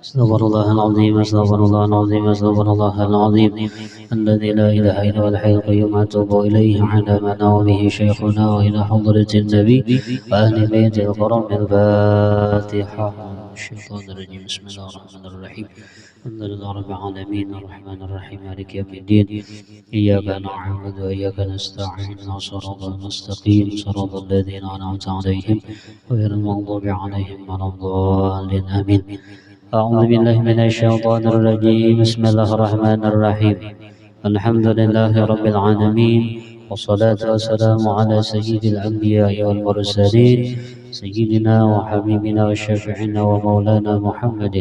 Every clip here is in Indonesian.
استغفر الله العظيم استغفر الله العظيم استغفر الله العظيم الذي لا إله إلا هو الحي القيوم أتوب إليه على ما نوى به شيخنا وإلى حضرة النبي وأهل بيت الكرم الفاتحة. الشيطان الرجيم بسم الله الرحمن الرحيم الحمد لله رب العالمين الرحمن الرحيم مالك يوم الدين إياك نعبد وإياك نستعين صراط المستقيم صراط الذين أنعمت عليهم غير المغضوب عليهم ولا الضالين آمين. أعوذ بالله من الشيطان الرجيم بسم الله الرحمن الرحيم الحمد لله رب العالمين والصلاة والسلام على سيد الأنبياء والمرسلين سيدنا وحبيبنا وشفيعنا ومولانا محمد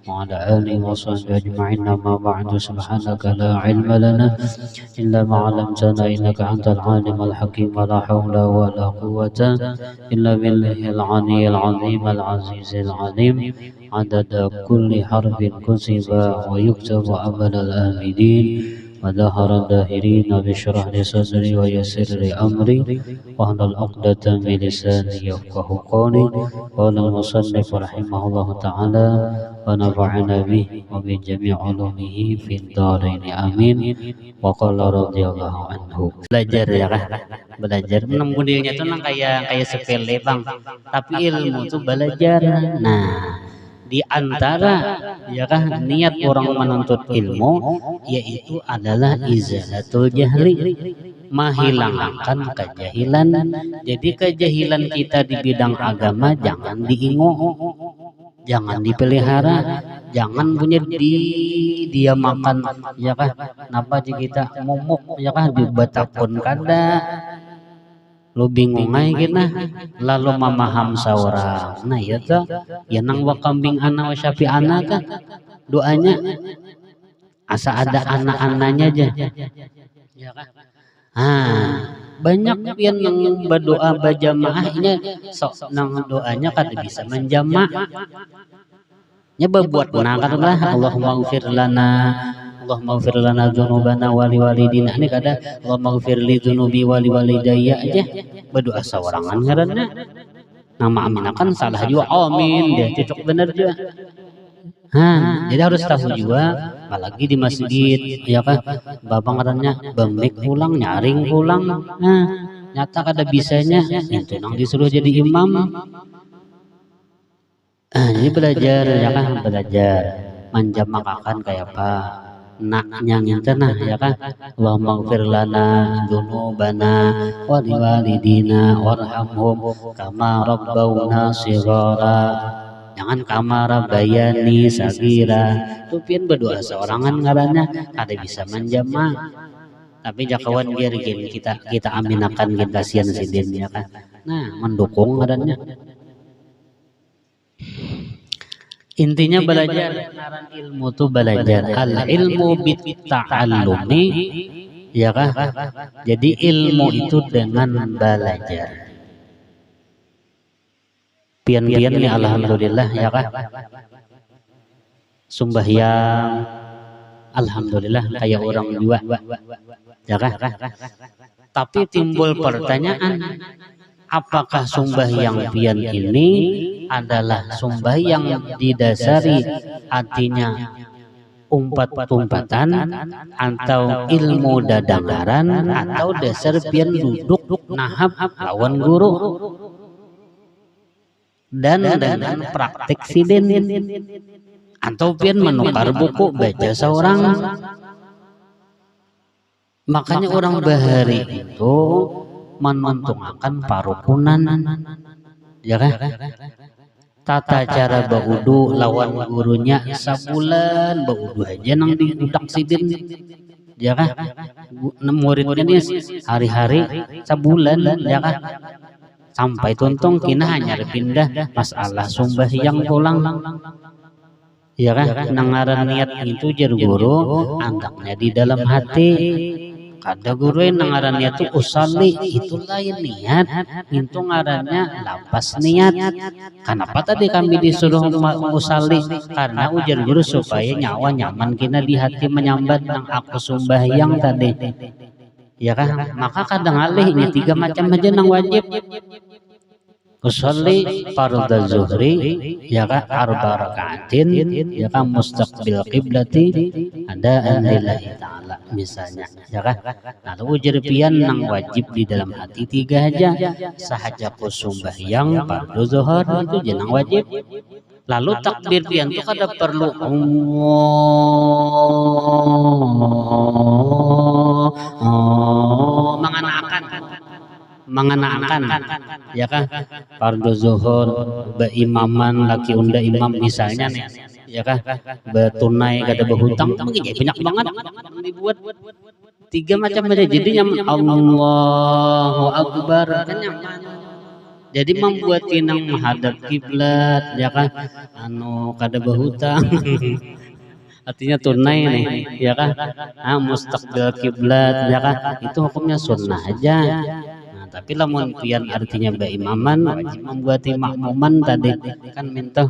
وعلى آله وصحبه أجمعين. أما بعد سبحانك لا علم لنا إلا ما علمتنا إنك أنت العالم الحكيم ولا حول ولا قوة إلا بالله العلي العظيم العزيز العليم عدد كل حرف كتب ويكتب أمل الآمدين وظهر الداهرين بشرح لي صدري ويسر لي أمري واحلل عقدة من لساني يفقه قولي. قال المصنف رحمه الله تعالى ونفعنا به وبجميع علومه في الدارين آمين. وقال رضي الله عنه. Belajar ya kan? Belajar menembunilnya itu kayak sepele bang, tapi ilmu itu belajar. Nah, di antara ya kan niat orang menuntut ilmu yaitu adalah izalatul jahli, menghilangkan kejahilan. Jadi kejahilan kita di bidang agama jangan diingu, jangan dipelihara, jangan punya dia makan ya kan. Kenapa kita momok ya kan dibatakun kada lu bingung aja kita lalu memaham seorang. Nah ya tuh ya nang wakambing anak wasyafi anak kan doanya asa ada anak-anaknya aja ya kan. Banyak yang berdoa berjamaahnya sok nang doanya kada bisa menjama nya berbuat katalah Allahumma ghfir lana Allahumma ghfir lana dzunubana wa liwalidina. Ini kada Allahumma ghfir li dzunubi wa liwalidayya aja berdoa sawarangan ngaranna. Nama aminakan salah juga amin dia cocok bener juga. Jadi harus tahu juga apalagi di masjid ya kan babang ngarannya bemik pulang nyaring pulang. Nyata kada bisanya itu nang disuruh jadi imam. Ini belajar ya kan belajar menjamakan kayak apa naknya ngintena ya kan Allahumma ghfir lana dzunubana wa liwalidina warhamhum kama rabbawna shighara. Jangan kama rabbayani sagira. Itu pian berdoa seorangan ngarannya kada bisa menjama. Tapi jakawan biar gini kita aminakan gin kasihan sidin ya kan. Nah, mendukung ngarannya. Intinya belajar ilmu itu belajar al ilmu bit ta'allumi ya kan. Jadi ilmu itu dengan belajar. Pian-pian nih alhamdulillah ya kan. Sembahyang alhamdulillah kayak orang dua ya kan. Tapi timbul pertanyaan, apakah sembahyang pian ini adalah sembahyang didasari artinya umpat-umpatan atau ilmu dadangaran atau dasar pian duduk nahap lawan guru dan dengan praktik sidin atau pian menukar buku baca seorang. Makanya orang bahari itu menuntungakan parukunan ya kan. Tata cara baudu lawan gurunya sabulan baudu aja nang diudak sidin ya kan. Muridnya nih hari-hari sabulan ya kan. Sampai tuntung kina hanya pindah masalah sembahyang pulang ya kan. Nangaran niat itu jar guru andaknya di dalam hati. Kada guru nangarannya tuh usalli itu lain niat, itu ngarannya lapas niat. Kenapa tadi kami disuruh usalli? Karena ujar guru supaya nyawa nyaman kina di hati menyambat nang aku sembahyang tadi. Ya kan? Maka kadang alih ini 3 macam aja nang wajib. usolli fardhu zuhri ya ka arba rakaatin ya ka mustaqbil qiblati adaan lillahi ta'ala misalnya ya ka. Lalu ujar pian nang wajib di dalam hati 3 aja sahaja ku sembahyang fardhu zuhur itu jenang wajib. Lalu takbir pian tuh kada perlu mengenakan ya kan fardhu zuhur beimaman laki unda imam misalnya nih ya kan betunai kada berhutang banyak banget dibuat 3 macam aja jadi nyaman Allahu Akbar kan nyaman. Jadi membuat kinang menghadap kiblat ya kan anu kada berhutang artinya tunai nih ya kan mustaqbil kiblat ya kan itu hukumnya sunnah aja. Tapi lamun pian artinya beimaman wajib membuat makmuman tadi kan minta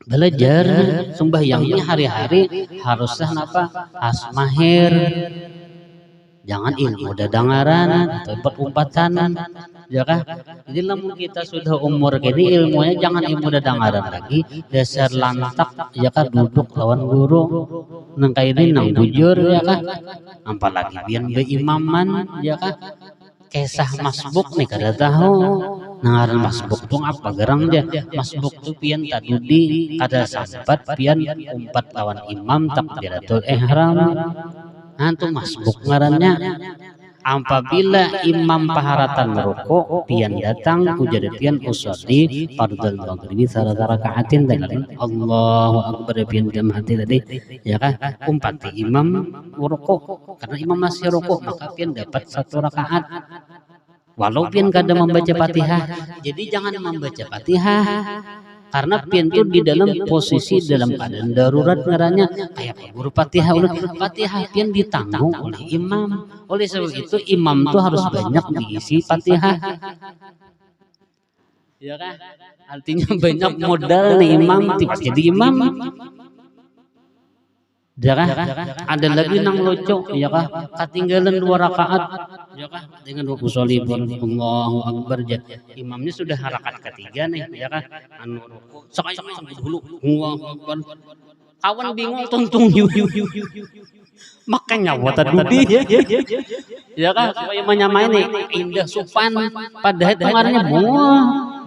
belajar sembahyangnya hari-hari harusnya apa asmahir jangan ilmu dadangaran atau umpatan ya kan. Jadi lamun kita sudah umur gini ilmunya jangan ilmu dadangaran lagi dasar lantak ya kan duduk lawan guru nang kaini nang bujur ya kan apalagi pian beimaman ya kan kisah masbuk nih kada tahu nangaran masbuk tuh apa gerang dia masbuk tuh pian tadudi kada sampat pian umpat lawan imam takbiratul ihram antu masbuk ngarannya. Apabila imam paharatan ruku pian datang ujar pian usolli fardhu maghribi salasa rakaatin dan Allahu Akbar pian dalam hati tadi ya kan umpati imam ruku karena imam masih ruku maka pian dapat 1 rakaat walau pian kada membaca Fatihah. Jadi jangan membaca Fatihah karena pian itu di dalam posisi dalam keadaan darurat ngarannya kayak guru Fatihah Fatihah pian ditanggung oleh imam. Oleh sebab itu imam itu harus banyak diisi Fatihah ya kan artinya banyak modal nih imam tiba jadi imam ya kan. Ada lagi nang lucu ya kan ketinggalan 2 rakaat ya kan dengan usolli Allahu Akbar imamnya sudah rakaat ketiga nih ya kan anu sekali dulu Allahu Akbar kawan bingung tuntung makanya wata dudi ya kan supaya menyamai nih indah sopan padahal itu ngarannya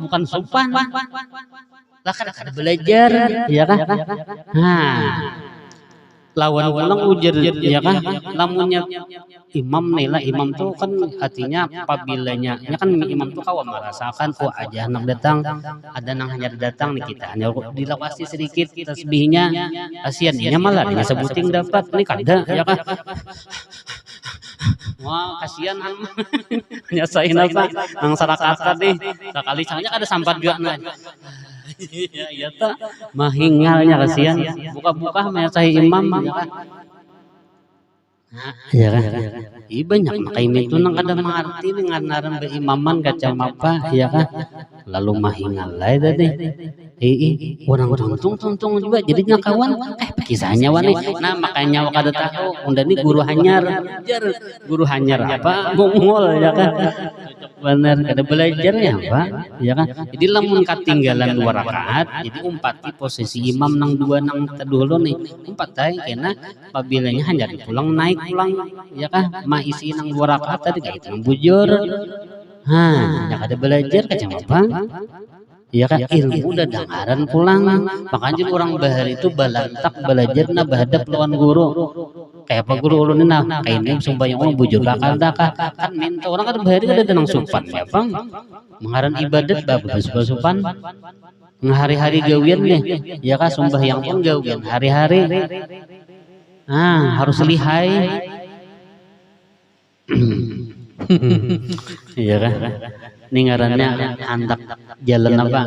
bukan sopan lah kan ada belajar ya kan lawan ulang ujar ya kan lamunnya imam nih lah imam tuh kan artinya apabila-nya ya kan imam tuh kawan merasakan aja nang datang ada nang hanya datang nih kita hanya dilawasi sedikit tasbihnya kasihan dia malah dia sebuting dapat nih kada ya kan wah kasihan nyasain apa nang sarakat tadi sekali sananya kada sampat juga nah iya tak mahingalnya kasihan buka-buka menyasai imam ya kan banyak makanya itu nang kada mengerti dengan naran beimaman kacang apa ya kan lalu mahingal lain tadi orang tuntung juga jadinya kawan kisahnya wani nah makanya kada tahu unda ini guru hanyar apa mongol ya kan benar kada belajar ya Pak ya kan. Jadi lamun katinggalan 2 rakaat jadi umpati posisi imam nang 2 nang dulu nih umpat tay kena apabila-nya hanya pulang naik pulang ya kan maisi nang 2 rakaat tadi kayak itu bujur ya kada belajar kacang apa ya kan ilmu udah dangaran pulang makanya orang bahar itu balantak belajar na bahadap lawan guru kayak apa guru ulun nah kayak ini sembahyang orang bujur kakak kan minta orang kan bahari ada nang supan ya bang mengaran ibadat bagus supan ngahari-hari gawian nih ya kan sembahyang pun gawian hari-hari harus lihai iya kan ningarannya handak jalan apa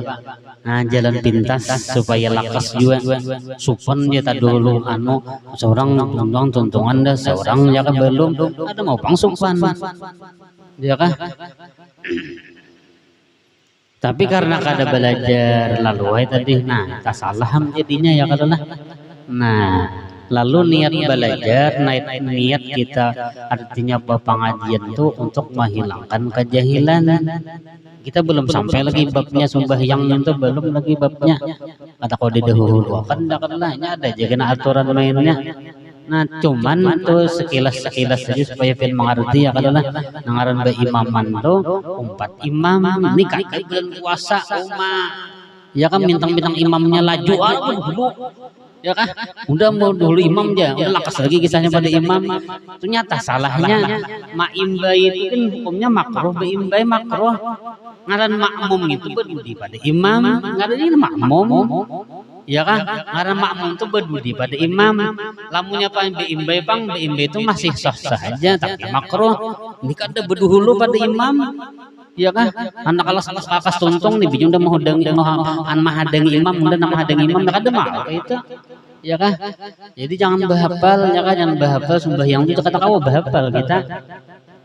jalan pintas supaya lakas juga supan dia tak dulu anu seorang tuntungan dah seorang ya kan belum ada mau pang supan ya kan tapi karena kada belajar lalu tadi nah tak salah jadinya ya kan nah Lalu niat belajar, niat kita artinya pengajian itu untuk menghilangkan kejahilan. Kita belum sampai lagi babnya sembahyang itu belum lagi babnya. Kata kau didahulu kan lah ada jaga aturan mainnya. Nah cuman tuh sekilas saja supaya pian mengerti ya kalau lah ngaran ba imaman tuh umpat imam nikah bulan puasa ya kan bintang-bintang imamnya laju dulu ya kan udah mau dulu imam aja udah lakas lagi kisahnya pada imam ternyata salahnya maimbai itu kan hukumnya makruh baimbai makruh ngaran makmum itu berdudi pada imam ngaran ini makmum ya kan ngaran makmum itu berdudi pada imam lamunya pang baimbai itu masih sah-sah aja tapi makruh ini kan ada berduhulu pada imam ya kan anak kalas tuntung nih bijung udah mau hadang imam udah nama hadang imam nak ada mah itu ya kan jadi jangan bahapal ya kan jangan bahapal sembahyang itu kata kau bahapal kita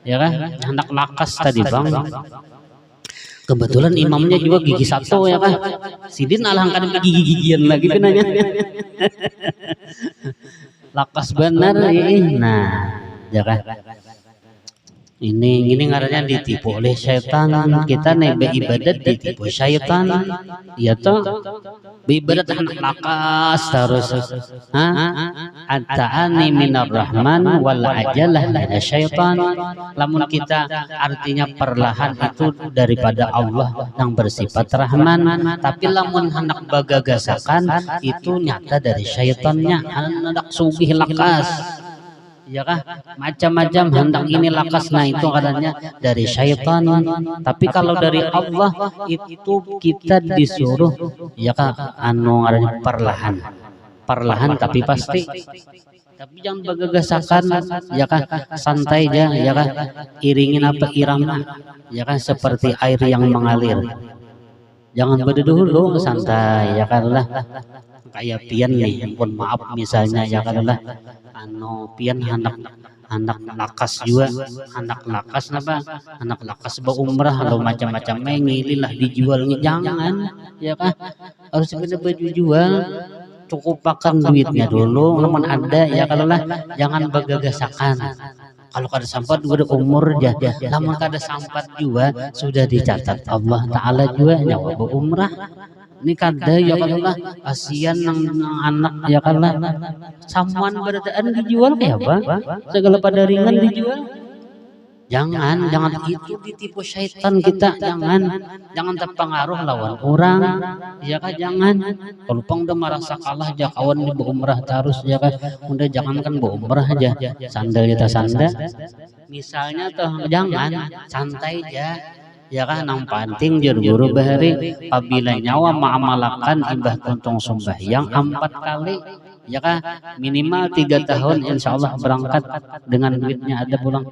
ya kan anak lakas tadi bang kebetulan imamnya juga gigi satu ya kan sidin alangkan gigi-gigian lagi penanya lakas benar nah ya kan ini ngarannya ditipu oleh syaitan. Kita nih beribadat ditipu syaitan ya toh beribadat anak lakas terus at-ta'ani minar rahman wal ajalah dari syaitan. Lamun kita artinya perlahan itu daripada Allah yang bersifat rahman, tapi lamun hendak bagagasakan itu nyata dari syaitannya hendak sugih lakas ya kah macam-macam hendak ini lakas nah itu katanya dari syaitan tapi kalau dari Allah itu kita disuruh ya kah anu ngarannya perlahan tapi pasti tapi jangan bagagasakan ya kah santai aja ya kah iringin apa irama ya kah seperti air yang mengalir jangan berdulu santai ya kan lah kayak pian nih pun maaf misalnya ya kan lah anu pian anak lakas juga anak lakas napa anak lakas umrah atau macam-macam ngililah dijualnya jangan ya kan harus bener baju jual cukup pakan duitnya dulu namun ada ya kalau lah jangan bagagasakan kalau kada sampat udah umur aja namun kada sampat juga sudah dicatat Allah Ta'ala juga nyawa umrah ini kada ya kalau kasihan anak ya kalau samuan berdaan dijual kayak apa segala pada ringan dijual jangan itu ditipu syaitan kita jangan terpengaruh lawan orang ya kan jangan kalau pang udah merasa kalah aja kawan di berumrah terus ya kan udah jangankan berumrah aja sandal kita sandal misalnya tuh jangan santai aja ya kan nang panting jur guru bahari apabila nyawa ma'amalakan imbah tuntung sembahyang 4 kali ya kan minimal 3 tahun insya Allah berangkat dengan duitnya ada pulang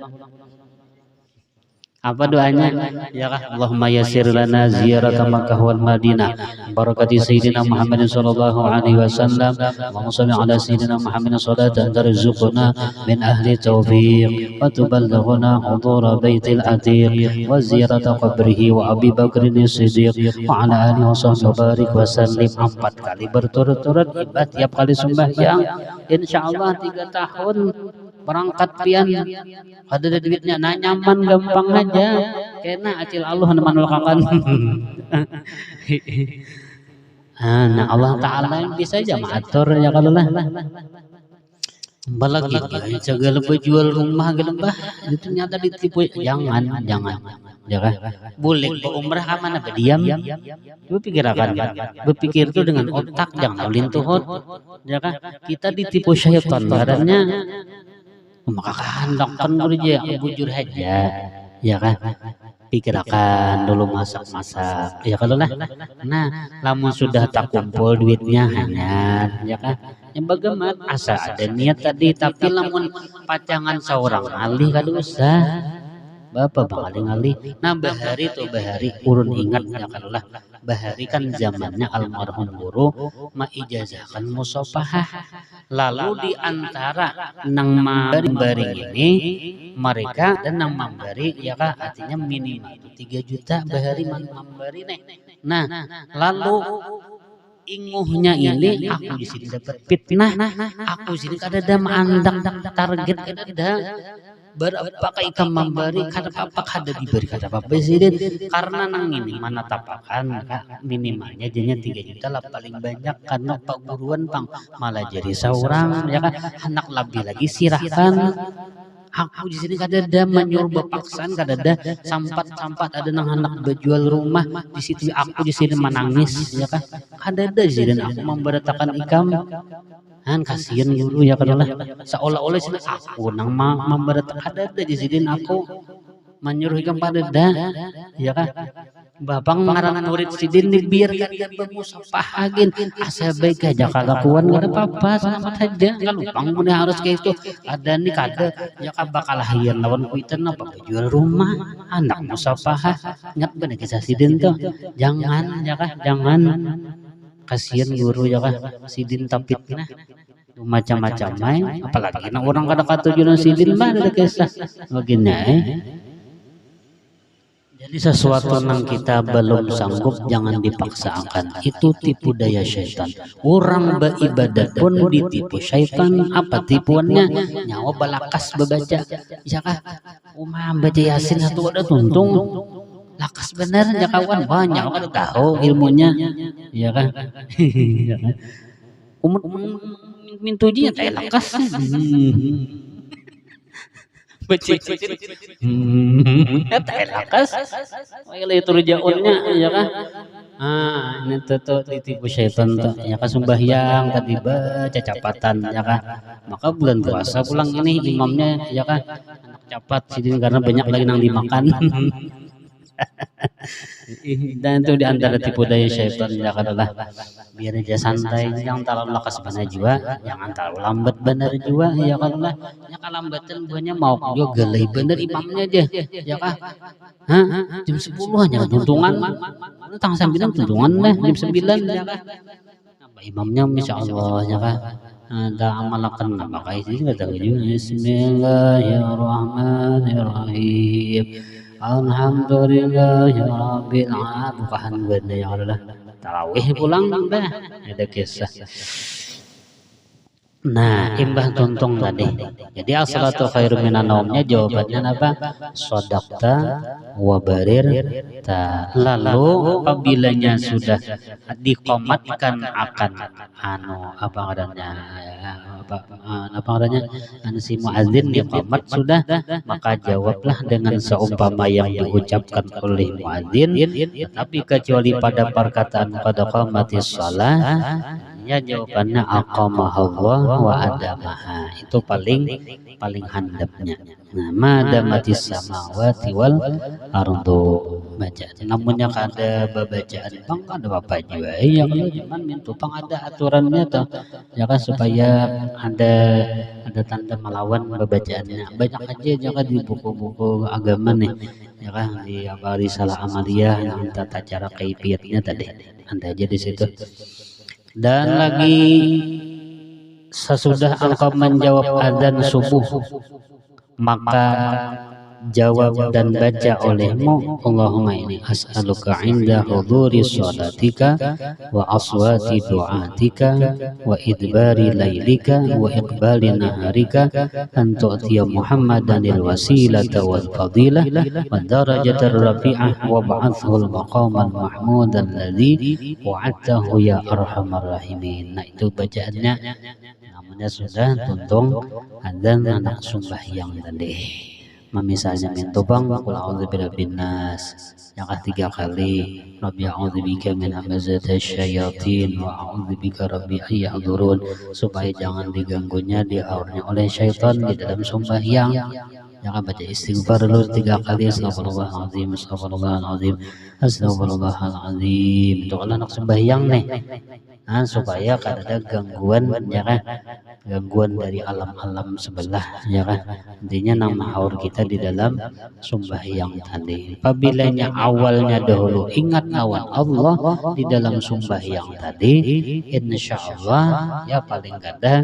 apa doanya ya kan Allahumma yassir lana ziyarata Makkah wal Madinah barakati sayyidina Muhammadin sallallahu alaihi wasallam wa salli ala sayyidina Muhammadin salatan tarzuquna min ahli taufiq wa tuballighuna hudura baitil atiq wa ziyarata qabrihi wa Abi Bakrin Siddiq wa ala alihi wa sahbihi barik wa sallim 4 kali berturut-turut ibadah tiap kali sembahyang insyaallah 3 tahun berangkat pian ada duitnya nah nyaman gampang aja kena acil Allah neman kakan nah Allah Ta'ala yang bisa aja mengatur ya kalau lah balagi segala jual rumah gelembah itu ternyata ditipu jangan ya kan boleh umrah mana berdiam berpikir itu dengan otak jangan lintuhut ya kan kita ditipu syaitan badannya maka kehendakkan aja bujur aja ya kan pikirkan dulu masak ya kalau lah nah lamun sudah tak kumpul duitnya hanya ya kan yang bagaimana asa ada niat tadi tapi lamun pacangan seorang alih kada usah Bapak paling alih nah bahari urun ingat ya kalau lah bahari kan zamannya almarhum guru maijazahkan musafahah lalu diantara nang mambari ini mereka dan nang mambari ya kak artinya minimal 3 juta bahari mambari nih nah lalu inguhnya ini aku di sini dapat fitnah, aku sini kadada mandak target kadada berapa ikam memberi kada apa kada diberi kada apa presiden karena nang ini mana tapakan minimalnya jadinya 3 juta lah paling banyak karena pak guruan pang malah jadi seorang ya kan anak lebih lagi silahkan. Aku di sini kadada menyuruh bapaksaan kadada sampat ada nang anak berjual rumah di situ aku di sini menangis ya kan kadada di sini aku memberitakan ikam kan kasihan guru ya kan seolah-olah sini aku nang memberitakan kadada di sini aku menyuruh ikam kadada ya kan Bapang ngarangan murid sidin dibiarkan dia bermusafahagin asa baik aja kalakuan gak ada apa-apa selamat aja kalau panggunnya harus kayak itu ada nih kada ya kan bakal lahian lawan kuitan apa jual rumah anak musafah ingat bener kisah sidin tuh jangan ya kan jangan kasihan guru ya kan sidin tapitna macam-macam apalagi nah orang kada katujuan sidin mah ada kisah begini Jadi sesuatu yang kita belum sanggup jangan dipaksakan. Itu tipu daya syaitan. Orang beribadah pun ditipu syaitan. Apa tipuannya? Nyawa balakas bebaca. Ya kah? Umah baca Yasin satu ada tuntung. Lakas bener ya kawan. Wah nyawa kan tahu ilmunya. Ya kan? Mintujinya kayak lakas. Lakas itu rujaunnya ya kan ini tuh ditipu syaitan tuh ya kan sembahyang tadi baca capatan ya kan maka bulan puasa pulang ini imamnya ya kan anak capat sidin karena banyak lagi nang dimakan dan itu diantara tipu daya syaitan ya adalah biar aja santai jangan terlalu lakas benar juga jangan terlalu lambat benar juga ya kalau ya kalambatan buahnya mau juga gelai bener imamnya aja ya kah jam 10 hanya tuntungan tang 9 tuntungan lah jam 9 ya kah imamnya masya Allah ya kah ada amalakan maka ini kata juga Bismillahirrahmanirrahim Alhamdulillahirabbil alamin bukan benda yang adalah tarawih pulang dah ada kisah. Nah, imbah tuntung tadi. Jadi as-salatu khairum minan naumnya jawabannya apa? Shadaqta wa barirta. Lalu apabila sudah dikomatkan akan apa adanya si muadzin diqomat sudah maka jawablah dengan seumpama yang diucapkan oleh muadzin tapi kecuali pada perkataan qad qamatis shalah ya jawabannya aqamahallah wa adamaha itu paling handapnya. Nah, madamatis samawati wal ardu baca. Namunnya kada babacaan bang ada apa juga ya kalau cuman mintu pang ada aturannya tuh ya kan supaya ada tanda melawan babacaannya. Banyak aja jangan di buku-buku agama nih ya kan di risalah amaliyah yang tata cara kaifiatnya tadi ada aja di situ. Dan lagi sesudah engkau menjawab adzan subuh maka jawab dan baca olehmu Allahumma ini as'aluka inda huduri sholatika wa aswati du'atika wa idbari laylika wa iqbali naharika an tu'tiya Muhammadanil wasilata wal fadilah wa darajatar rafi'ah wa ba'athul maqamal mahmudan alladhi wa'adtahu ya arhamar rahimin. Nah itu bacaannya namanya sudah tuntung adzan anak sembahyang tadi. Misalnya minta bang qul a'udzu birabbin nas yang ketiga kali rabbi a'udzubika min hamazatis syayatin wa a'udzubika rabbi ayyadurun supaya jangan diganggunya diaurnya oleh syaitan di dalam sembahyang. Jangan baca istighfar dulu 3 kali astagfirullahaladzim astagfirullahaladzim astagfirullahaladzim itu kalau anak sembahyang nih supaya kada ada gangguan ya kan gangguan dari alam-alam sebelah ya kan intinya nama aur kita di dalam sembahyang tadi apabila awalnya dahulu ingat lawan Allah di dalam sembahyang tadi insyaallah ya paling kada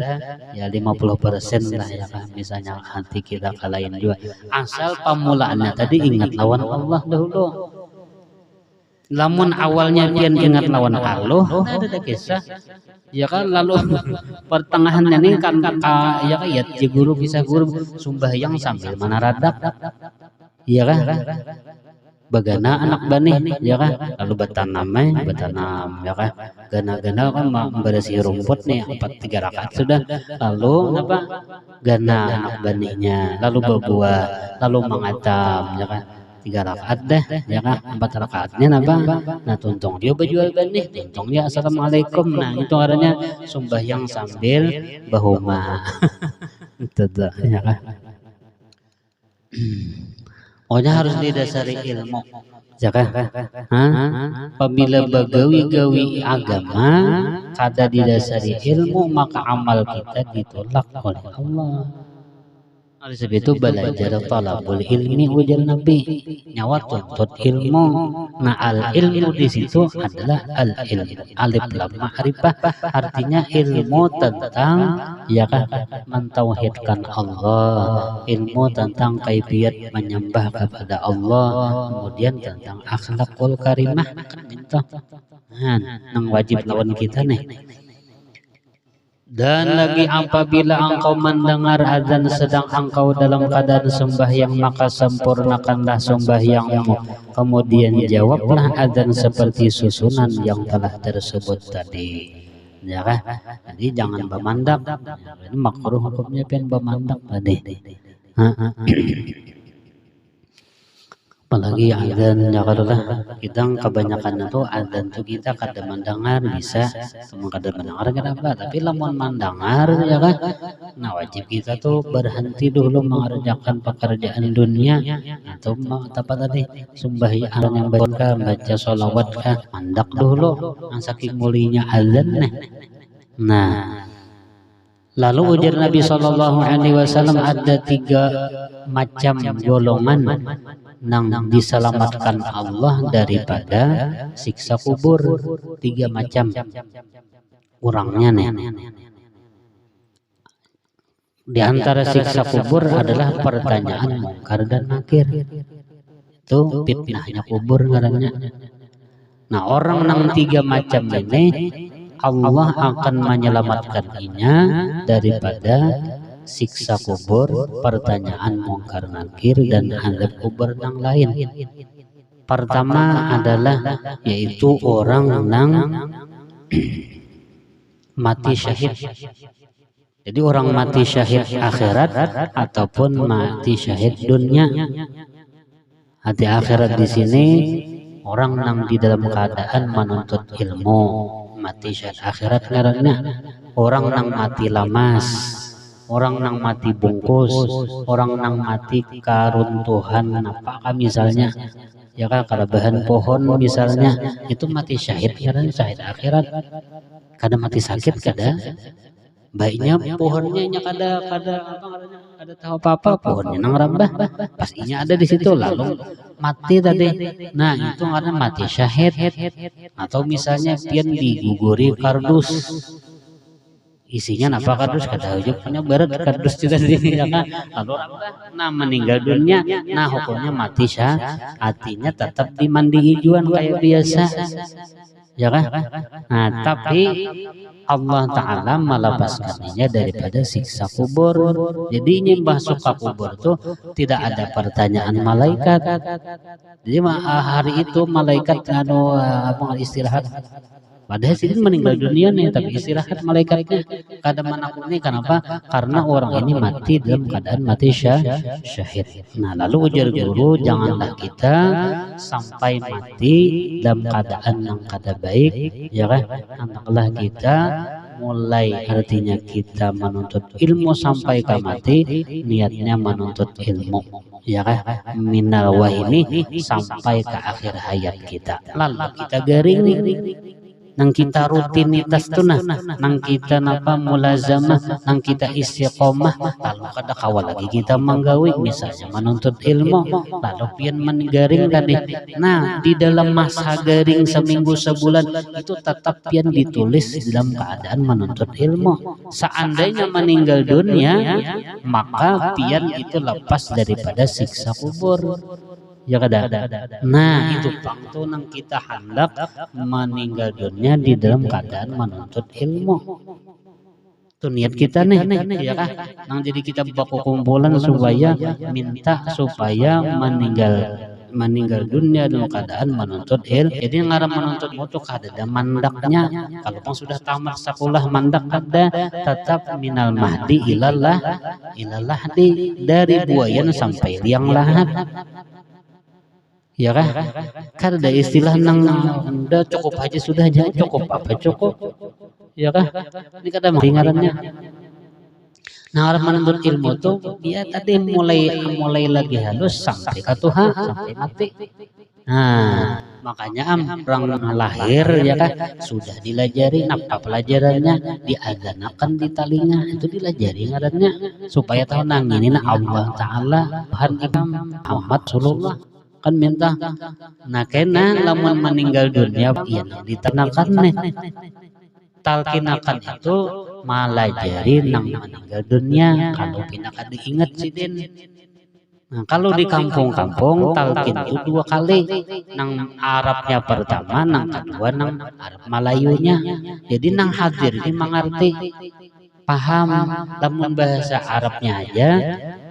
ya 50% lah ya kan misalnya hati kita kalahin juga asal pemulaannya tadi ingat lawan Allah dahulu Lamun awalnya pian ingat lawan Allah, nah ada kisah. Ya kan lalu pertengahannya nih kan ya kan ya guru bisa guru sumbahyang sambil manaradak. Ya kan? Bagana anak bani ya kan lalu bertanam ya kan gana-gana kan membersih rumput nih 3 rakaat sudah lalu apa gana anak baninya lalu berbuah lalu mengatam ya kan 3 rakaat deh ya kan 4 rakaatnya apa nah tuntung dia berjual bani tuntung dia assalamualaikum nah itu artinya sembahyang sambil bahuma itu ya kan. Pokoknya harus didasari ilmu. Jangan, apabila bagawi-gawi agama kada didasari ilmu maka amal kita ditolak oleh Allah. Oleh sebab itu belajar talabul ilmi ujar Nabi nyawa tuntut ilmu. Nah al ilmu di situ adalah al ilmu alif lam ma'rifah artinya ilmu tentang ya kan mentauhidkan Allah, ilmu tentang kaifiat menyembah kepada Allah, kemudian tentang akhlakul karimah kan itu. Nah, nang wajib lawan kita nih. Dan lagi apabila engkau mendengar azan sedang engkau dalam keadaan sembahyang maka sempurnakanlah sembahyangmu. Kemudian jawablah azan seperti susunan yang telah tersebut tadi. Ya kan? Jadi jangan bermandak. Ini makruh hukumnya pian bermandak tadi. Apalagi azan ya karulah kita kebanyakan itu azan tuh kita kada mendengar bisa semua kada mendengar kenapa tapi lamun mendengar ya kan nah wajib kita tuh berhenti dulu mengerjakan pekerjaan dunia atau apa tadi sembahyang yang baca sholawat mandak dulu yang saking mulinya azan nah lalu ujar Nabi SAW ada 3 macam golongan nang diselamatkan Allah daripada siksa kubur 3 macam orangnya nih. Di antara siksa kubur adalah pertanyaan mungkar dan nakir itu fitnahnya kubur ngarannya. Nah orang nang 3 macam ini Allah akan menyelamatkannya daripada siksa kubur, pertanyaan mungkar nakir dan azab kubur yang lain. Pertama adalah yaitu orang yang mati syahid. Jadi orang mati syahid akhirat ataupun mati syahid dunia. Hati akhirat di sini orang yang di dalam keadaan menuntut ilmu, mati syahid akhirat ngarannya orang yang mati lamas. Orang nang mati bungkus, orang nang mati karuntuhan apakah misalnya ya kan karabahan pohon misalnya itu mati syahid karena syahid akhirat kada mati sakit kada baiknya pohonnya kada tahu apa-apa pohonnya nang rambah pastinya ada di situ lalu mati tadi nah itu karena mati syahid atau misalnya pian diguguri kardus isinya apa kardus kata hujuknya berat kardus juga sini ya kan lalu nah meninggal dunia nah hukumnya mati syah artinya tetap dimandi hijauan kayak biasa ya kan nah tapi Allah Ta'ala melepaskannya daripada siksa kubur jadi nyembah suka kubur tuh tidak ada pertanyaan malaikat jadi hari itu malaikat istirahat padahal sini meninggal dunia nih tapi istirahat malaikatnya kada menakutnya kenapa karena orang ini mati dalam keadaan mati syahid. Nah lalu ujar guru janganlah kita sampai mati dalam keadaan yang kada baik ya kan hendaklah kita mulai artinya kita menuntut ilmu sampai ke mati niatnya menuntut ilmu ya kan minal wahimi sampai ke akhir hayat kita lalu kita garing nang kita rutinitas tuh nang kita napa mulazamah nang kita istiqomah lalu kada kawal lagi kita menggawi misalnya menuntut ilmu lalu pian menggaring tadi nah di dalam masa garing seminggu sebulan itu tetap pian ditulis dalam keadaan menuntut ilmu seandainya meninggal dunia maka pian itu lepas daripada siksa kubur Ya kada. Nah itu pang tuh nang kita hendak meninggal dunia di dalam keadaan menuntut ilmu. Itu niat kita nih, ya kan? Nang jadi kita baku kumpulan supaya minta supaya meninggal dunia dalam keadaan menuntut ilmu. Jadi ngaran menuntut ilmu tuh kada ada mandaknya. Kalau pun sudah tamat sekolah mandak ada, tetap minal mahdi ilallah di dari buayan sampai liang lahat. Ya kan? Kan ada istilah nang anda cukup aja sudah aja cukup apa cukup. Ya kan? Ini kata ngarannya. Nah orang menuntut ilmu tuh dia tadi mulai lagi halus sampai ke Tuhan sampai mati. Nah makanya orang lahir ya kan sudah dilajari apa pelajarannya diadzanakan di telinga itu dilajari ngarannya supaya tahu nang ini Allah Taala Tuhan Imam Muhammad Rasulullah kan minta. Nah kena lamun meninggal dunia ya ditenakan nih. Talkinakan itu malajari nang meninggal dunia kalau pinakan diingat sidin. Nah kalau di kampung-kampung talkin itu 2 kali, nang Arabnya pertama, nang kedua nang Arab Melayunya. Jadi nang hadir ini mengerti, paham, lamun bahasa Arabnya aja,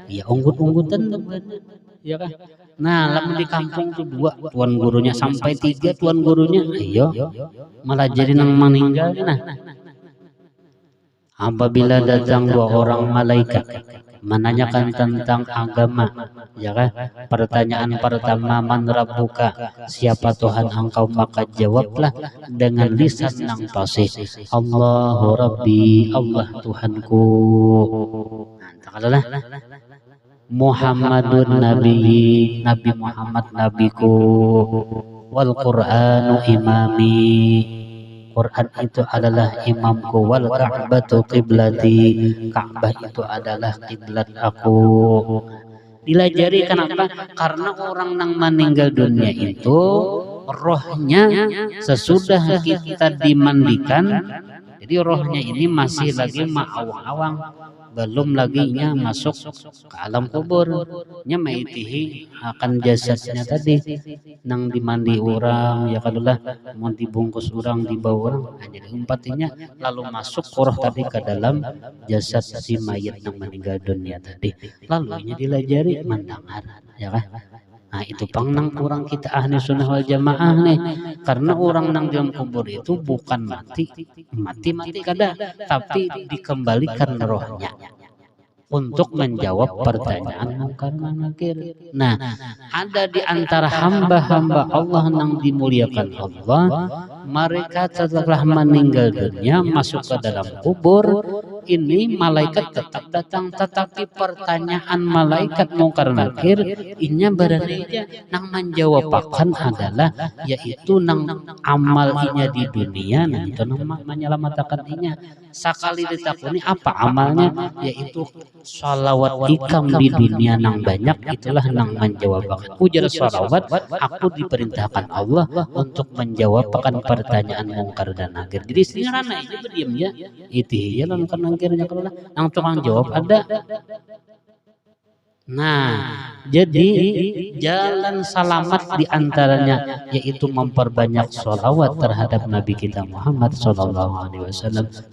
ya unggut-unggutan, ya kan? Nah lamun di kampung tuh 2 tuan gurunya sampai 3 tuan gurunya, ayo malah jadi nang meninggal. Nah apabila datang 2 orang malaikat menanyakan tentang agama, ya kan? Pertanyaan pertama man rabbuka, siapa Tuhan engkau, maka jawablah dengan lisan nang fasih, Allahu Rabbi, Allah Tuhanku. Nah, Muhammadun Nabi, Nabi Muhammad nabiku, wal Qur'anu imami, Quran itu adalah imamku, wal Ka'batu qiblati, Ka'bah itu adalah kiblat aku. Dilajari kenapa? Karena orang nang meninggal dunia itu rohnya sesudah kita dimandikan, jadi rohnya ini masih lagi ma'awang-awang, belum laginya masuk ke alam kubur, nya maitihi akan jasadnya tadi nang dimandi orang, ya kalulah mau dibungkus orang dibawa orang, nah, jadi umpatinya lalu masuk roh tadi ke dalam jasad si mayat yang meninggal dunia tadi, lalu nya dilajari mendengar, ya kan? Nah itu pangnang orang kita ahli sunnah wal jamaah nih, karena orang nang dalam kubur itu bukan mati kada, tapi dikembalikan rohnya untuk menjawab pertanyaan mungkar nakir. Nah ada di antara hamba-hamba Allah nang dimuliakan Allah, mereka setelah meninggal dunia masuk ke dalam kubur, ini malaikat tetap datang, tetapi pertanyaan malaikat mungkar nakir inya berarti nang menjawabkan adalah yaitu nang amal inya di dunia, nah itu nang menyelamatkan inya. Sakali ditakuni apa amalnya, yaitu sholawat ikam di dunia nang banyak, itulah nang menjawabkan. Ujar sholawat, aku diperintahkan Allah untuk menjawabkan pertanyaan mungkar dan nakir. Jadi sirana itu berdiam ya, itu ya lan kan nakirnya kalau nang tukang jawab ada. Nah, jadi jalan selamat diantaranya yaitu memperbanyak sholawat terhadap Nabi kita Muhammad SAW.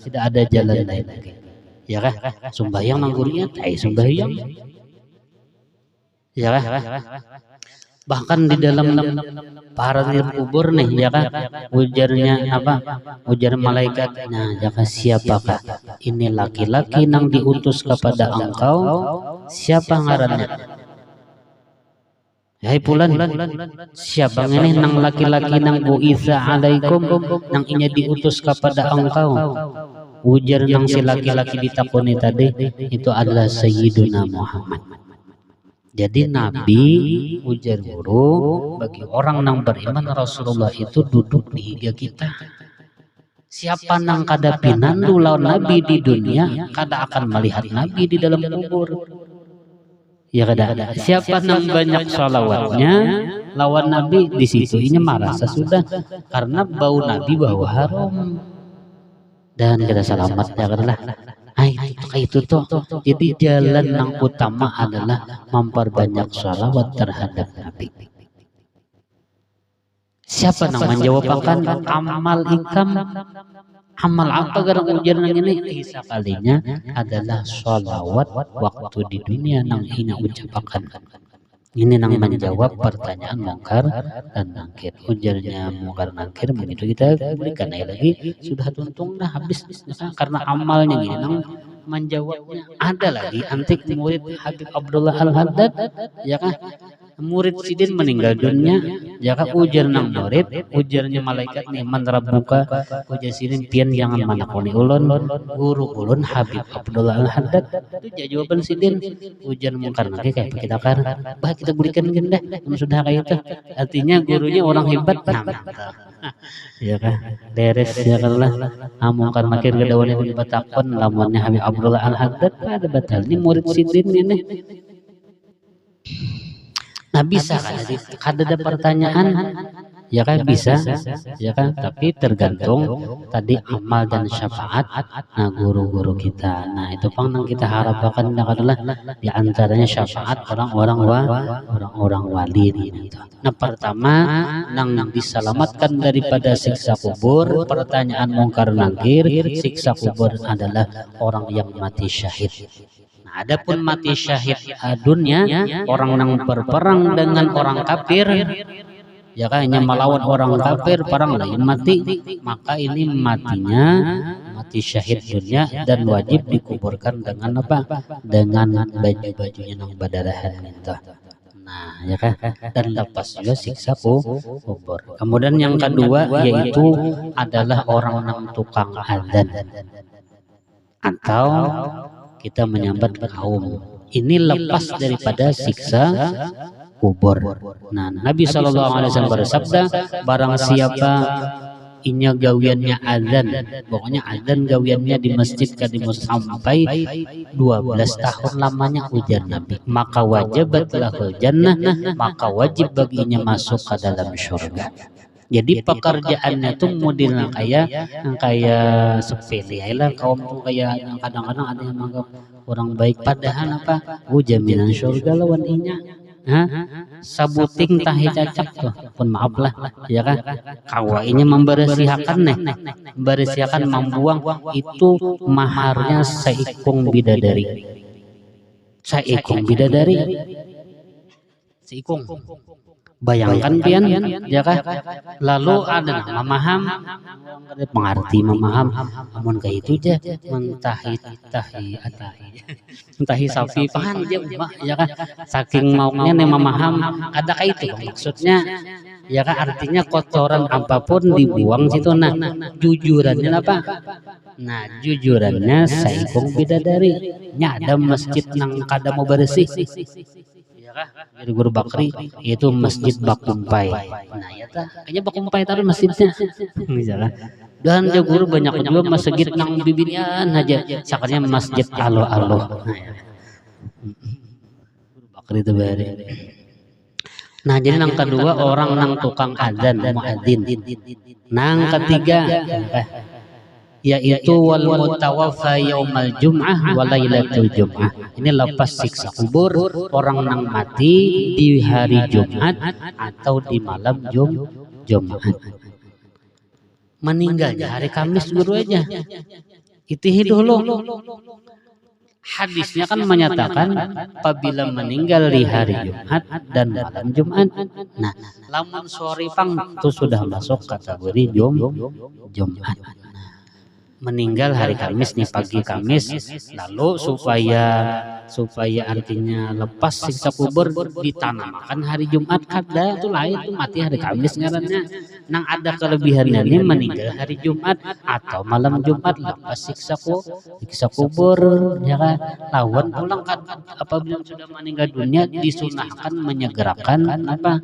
Tidak ada jalan lain lagi. Ya kan? Sembahyang nanggurnya, sembahyang. Ya kan? Bahkan di dalam para kubur nih, ya kan? Ujarnya apa? Ujar malaikat, nah jaka siapakah ini laki-laki nang diutus kepada engkau? Siapa ngarannya? Hai pulan, siapa ini nang laki-laki nang bu'itha alaikum, nang inya diutus kepada engkau? Ujar nang si laki-laki ditakuni tadi, itu adalah Sayyiduna Muhammad. Jadi Nabi, ujar guru, bagi orang nang beriman Rasulullah itu duduk di higa kita. Siapa nang kada pinandu lawan Nabi di dunia, kada akan melihat Nabi di dalam kubur. Ya kada. Siapa nang banyak sholawatnya lawan Nabi, di situ ini merasa sudah, karena bau Nabi bau haram. Dan kita selamat ya kadalah. Itu tuh. Jadi jalan yang utama adalah memperbanyak sholawat terhadap Nabi. Siapa nang menjawab akan amal ikam? Amal apa garang ujian ini? Sekalinya adalah sholawat waktu di dunia nang hina ucapakan. Ini nang menjawab pertanyaan mungkar dan nangkir. Ujarnya mungkar nangkir begitu kita berikan lagi sudah tuntung dah habis karena amalnya gini nang menjawabnya. Ada lagi antik murid Habib Abdullah Al-Haddad ya kan, murid sidin meninggal dunia ya kan, ujar nang murid, ujarnya malaikat nih man rabbuka, ujar sidin pian jangan manakoni ulun guru ulun Habib Abdullah Al-Haddad. Itu jawaban sidin. Ujar mungkar nanti kayak kita kan bah kita berikan genda sudah kayak itu, artinya gurunya orang hebat. Ya kan deres ya kan lah mungkar nakir kedawan itu batakon lamunnya Habib Abdullah Al-Haddad pada batal ini murid sidin ini. Nah bisa kan ada pertanyaan ya kan, bisa ya kan, tapi tergantung tadi amal dan syafaat nah guru-guru kita. Nah itu pang yang kita harapkan adalah diantaranya syafaat orang-orang wali gitu. Nah pertama nang diselamatkan daripada siksa kubur, pertanyaan mungkar nangkir, siksa kubur adalah orang yang mati syahid. Adapun mati syahid dunia, orang yang berperang dengan orang kafir, ya kan, hanya melawan orang kafir, perang lain mati, maka ini matinya mati syahid dunia dan wajib dikuburkan dengan apa? Dengan baju-bajunya yang badarahan minta. Nah, ya kan, dan lepas juga siksa kubur. Kemudian yang kedua yaitu adalah orang yang tukang adzan atau kita menyambat kaum. Ini lepas daripada siksa kubur. Nah, Nabi SAW bersabda, barang siapa inya gawiannya azan, pokoknya azan gawiannya di masjid kadimus sampai 12 tahun lamanya, ujar Nabi, maka wajibat lahul jannah, maka wajib baginya masuk ke dalam surga. Jadi pekerjaannya tuh modelnya kayak sepele lah, kaum tuh kayak kadang-kadang ada yang menganggap orang baik, padahal apa? Jaminan surga lawan inya. Sabuting tahi cacak tuh, pun maaf lah ya kan, kawainya membersihakan membersihakan membuang itu maharnya seikung bidadari, seikung. Bayangkan pian ya kan, lalu ada memaham mengerti memaham namun kayak itu aja mentahi sapi panjang ya kan, saking maunya nih memaham ada kayak itu maksudnya ya kan, artinya kotoran apapun dibuang situ. Nah jujurannya apa? Nah jujurannya saikung bidadari nya ada masjid nang kada mau bersih dari Guru Bakri, yaitu Masjid Bakumpai. Nah ya kayaknya Bakumpai taruh masjidnya misalnya. Dan guru banyak juga masjid nang bibirian aja, sakarnya Masjid Alo-Alo. Guru Bakri itu bare. Nah jadi nang kedua orang nang tukang adzan muadzin. Nang ketiga yaitu wal mutawaffa yaumal jum'ah wa lailatul jum'ah. Ini lepas siksa kubur orang nang mati di hari Jumat atau di malam Jumat. Meninggalnya hari Kamis guru aja. Itihi dulu. Hadisnya kan menyatakan apabila meninggal di hari Jumat dan malam Jumat. Nah, lamun sore pang itu sudah masuk kategori Jumat. Meninggal hari Kamis nih, pagi Kamis, lalu supaya artinya lepas siksa kubur ditanamkan hari Jumat kada itu lain tuh mati hari Kamis ngarannya. Nang ada kelebihannya nih meninggal hari Jumat atau malam Jumat lepas siksa kubur ya kan. Lawan pulang kan apabila sudah meninggal dunia disunahkan menyegerakan apa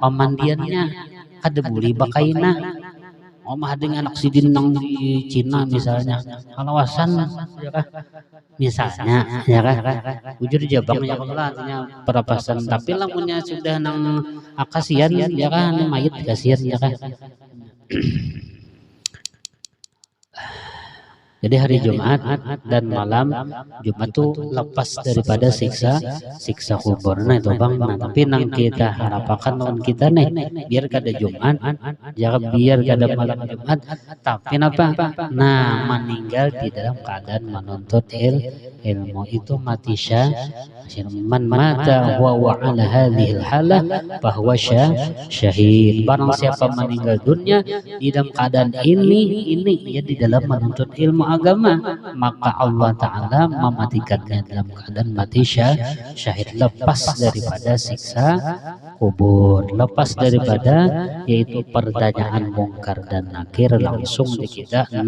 pemandiannya, kada boleh bakaina. Mah dengan anak sidin nang di Cina misalnya, kalawasan ya kan, misalnya ya kan, ujur jabang ya kan artinya perapasan, tapi lamunnya sudah nang akasian ya kan, mayit kasihan ya kan. Jadi hari Jumat dan malam Jumat tuh lepas daripada siksa kubur. Nah itu bang. Nah tapi nang kita harapakan non kita nih biar kada Jumat, jangan biar kada malam Jumat. Tapi apa? Nah meninggal di dalam keadaan menuntut ilmu itu mati man mata wa ala hadhil halah bahwa syahid. Barang siapa meninggal dunia di dalam keadaan ini ya di dalam menuntut ilmu agama, maka Allah Ta'ala mematikannya dalam keadaan mati syahid, lepas daripada siksa kubur, lepas daripada yaitu pertanyaan mungkar dan nakir, langsung dikita 6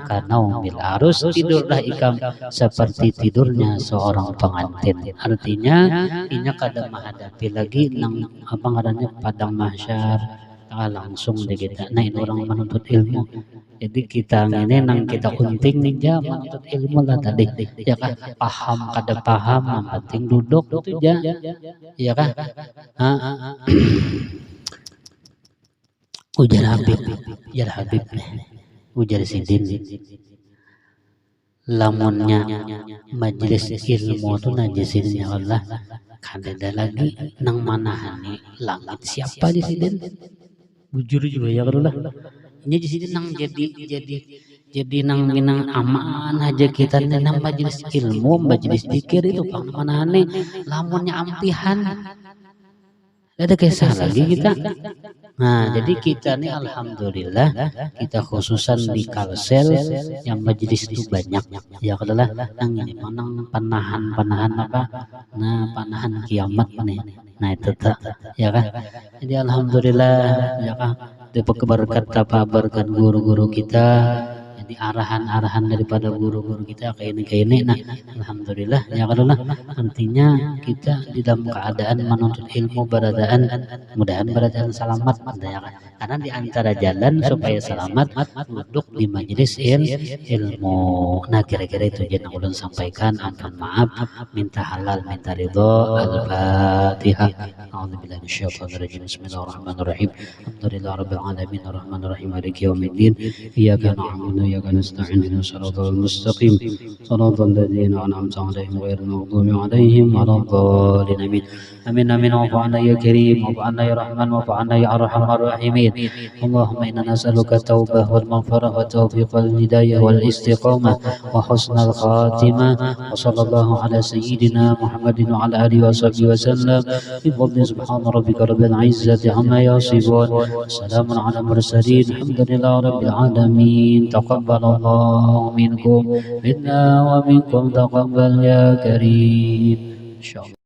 kanaumil arus, tidurlah ikam seperti tidurnya seorang pengantin. Artinya ini kada menghadapi lagi nang apa ngarannya padang mahsyar, langsung dikita. Nah ini orang menuntut ilmu. Jadi kita ini nang kita kunting aja menuntut ilmu lah tadi. Ya kan paham kada paham, yang penting duduk itu aja. Ya kan. Ujar Habib ujar Sidin. Lamunnya majelis ilmu itu najisin ya Allah, kada ada lagi nang manahani langit siapa di sini? Bujur juga ya Allah. Ini di sini nang jadi nang minang aman aja kita nang majelis ilmu, majelis zikir itu pang manahani lamunnya ampihan. Ada kisah lagi kita. Nah, jadi kita nih alhamdulillah kita khususan di Kalsel yang majelis itu banyak. Ya adalah nang ini menang panahan apa? Nah, panahan kiamat nih. Nah, itu tak ya kan. Jadi alhamdulillah ya kan berkat apa berkat guru-guru kita. Jadi arahan-arahan daripada guru-guru kita kayak ini. Nah, alhamdulillah ya Allah. Artinya kita di dalam keadaan menuntut ilmu beradaan, mudahan beradaan selamat ya kan? Karena di antara jalan supaya selamat duduk di majelis ilmu. Nah, kira-kira itu yang ulun sampaikan. Ampun maaf, minta halal, minta ridho. Al-Fatihah. A'udzubillahi minasyaitonir rajim. Bismillahirrahmanirrahim. Alhamdulillahirabbil alamin arrahmanirrahim maliki yaumiddin. Iyyaka na'budu wa iyyaka nasta'in ihdinas siratal mustaqim. Shiratal ladzina an'amta 'alaihim ghairil maghdubi 'alaihim waladdallin. Amin. Amin. Wa'fu 'anna ya karim, wa'fu 'anna ya rahman, wa'fu 'anna ya arhamar rahimin. Allahumma inna nas'aluka taubah wal maghfirah wa tawfiq wal hidayah wal istiqamah wa husnal khatimah. Wa sallallahu ala sayyidina Muhammadin wa ala alihi wa sahbihi wa sallam. Bi subhana rabbika rabbil izzati amma yasifun. Salamun ala mursalin. Alhamdulillahi rabbil alamin. Taqabbalallahu minkum minna wa minkum taqabbal ya karim. Insyaallah.